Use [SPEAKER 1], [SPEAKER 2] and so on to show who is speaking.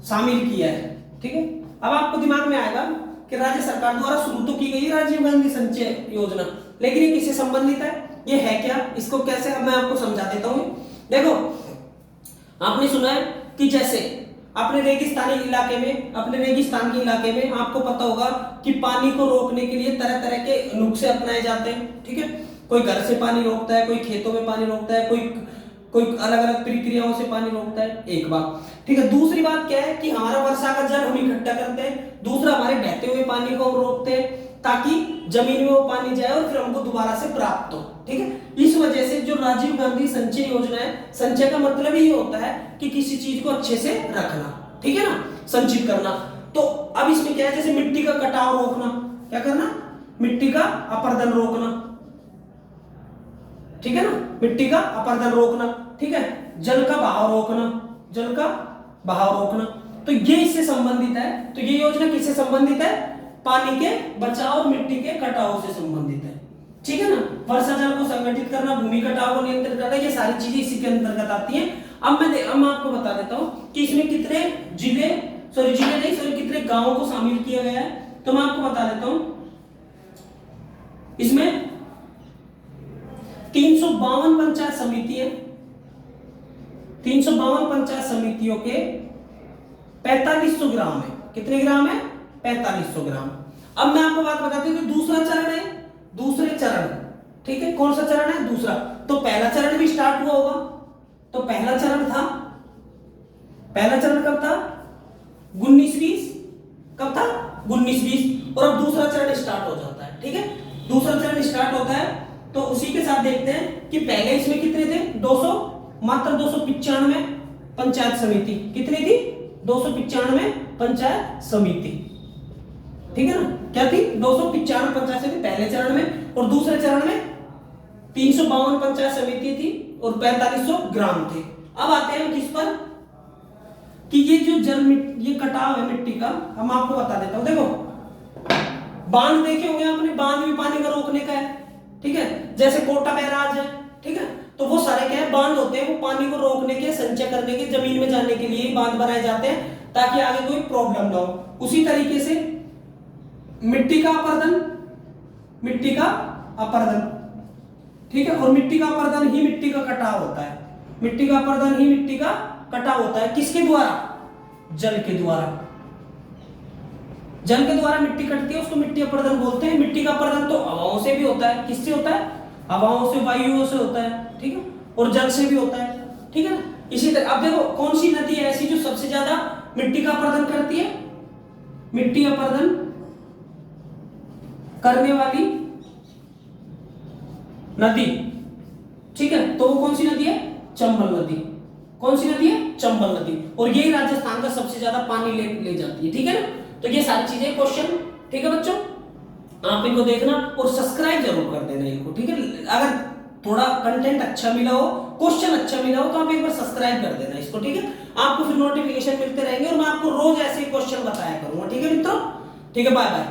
[SPEAKER 1] शामिल किया है। ठीक है, अब आपको दिमाग में आएगा कि राज्य सरकार द्वारा शुरू तो की गई राजीव गांधी संचय योजना, लेकिन ये किससे संबंधित है, ये है क्या, इसको कैसे, अब मैं आपको समझा देता हूं। देखो, आपने सुना है कि जैसे अपने रेगिस्तानी इलाके में, अपने रेगिस्तान के इलाके में आपको पता होगा कि पानी को रोकने के लिए तरह तरह के नुस्खे अपनाए जाते हैं। ठीक है, कोई घर से पानी रोकता है, कोई खेतों में पानी रोकता है, कोई अलग अलग प्रक्रियाओं से पानी रोकता है, एक बात। ठीक है, दूसरी बात क्या है कि हमारा वर्षा का जल हम इकट्ठा करते हैं, दूसरा हमारे बहते हुए पानी को हम रोकते हैं ताकि जमीन में वो पानी जाए और फिर हमको दोबारा से प्राप्त हो। ठीक है, इस वजह से जो राजीव गांधी संचय योजना है, संचय का मतलब ही होता है कि किसी चीज को अच्छे से रखना, ठीक है ना, संचित करना। तो अब इसमें क्या है, जैसे मिट्टी का कटाव रोकना, क्या करना, मिट्टी का अपरदन रोकना, ठीक है ना, मिट्टी का अपरदन रोकना। ठीक है, जल का बहाव रोकना, जल का बहाव रोकना, तो ये इससे संबंधित है। तो ये योजना किससे संबंधित है, पानी के बचाव और मिट्टी के कटाव से संबंधित है। ठीक है ना, वर्षा जल को संगठित करना, भूमि कटाव को नियंत्रित करना, ये सारी चीजें इसी के अंतर्गत आती हैं। अब मैं आपको बता देता हूं कि इसमें कितने कितने गांवों को शामिल किया गया है। तो मैं आपको बता देता हूं, इसमें 352 पंचायत समिति है, 352 पंचायत समितियों के 4500 ग्राम है। कितने ग्राम है, 4500 ग्राम। अब मैं आपको बात बताती हूँ कि दूसरा चरण है, दूसरे चरण, ठीक है, कौन सा चरण है, दूसरा। तो पहला चरण भी स्टार्ट हुआ होगा, तो पहला चरण था, पहला चरण कब था, 19-20, कब था, 19-20, और अब दूसरा चरण स्टार्ट हो जाता है। ठीक है, दूसरा चरण स्टार्ट होता है, तो उसी के साथ देखते हैं कि पहले इसमें कितने थे, 200, मात्र 295 पंचायत समिति, कितनी थी, 295 पंचायत समिति। ठीक है ना, क्या थी, 295 पंचायत समिति पहले चरण में, और दूसरे चरण में 352 पंचायत समिति थी और 4500 ग्राम थे। अब आते हैं किस पर, कि ये जो ये कटाव है मिट्टी का, हम आपको बता देता हूं। देखो, बांध देखे होंगे आपने, बांध भी पानी का रोकने का है। ठीक है, जैसे कोटा बैराज है, ठीक है, तो वो सारे क्या है, बांध होते हैं, वो पानी को रोकने के, संचय करने के, जमीन में जाने के लिए बांध बनाए जाते हैं ताकि आगे कोई प्रॉब्लम ना हो। उसी तरीके से मिट्टी का अपरदन, मिट्टी का अपरदन, ठीक है, और मिट्टी का अपरदन ही मिट्टी का कटाव होता है, मिट्टी का अपरदन ही मिट्टी का कटाव होता है। किसके द्वारा, जल के द्वारा, जल के द्वारा मिट्टी कटती है, उसको मिट्टी अपरदन बोलते हैं। मिट्टी का अपरदन तो हवाओं से भी होता है, किससे होता है, हवाओं से, वायुओं से होता है, ठीक है, और जल से भी होता है। ठीक है, इसी तरह अब देखो, कौन सी नदी है ऐसी जो सबसे ज्यादा मिट्टी का अपरदन करती है, मिट्टी अपरदन करने वाली नदी, ठीक है, तो वो कौन सी नदी है, चंबल नदी। कौन सी नदी है, चंबल नदी, और यही राजस्थान का सबसे ज्यादा पानी ले जाती है। ठीक है ना, तो ये सारी चीजें क्वेश्चन, ठीक है बच्चों, आप इनको देखना और सब्सक्राइब जरूर कर देना इनको। ठीक है, अगर थोड़ा कंटेंट अच्छा मिला हो, क्वेश्चन अच्छा मिला हो, तो आप एक बार सब्सक्राइब कर देना इसको। ठीक है, आपको फिर नोटिफिकेशन मिलते रहेंगे और मैं आपको रोज ऐसे क्वेश्चन बताया करूंगा। ठीक है मित्रों, ठीक है, बाय बाय।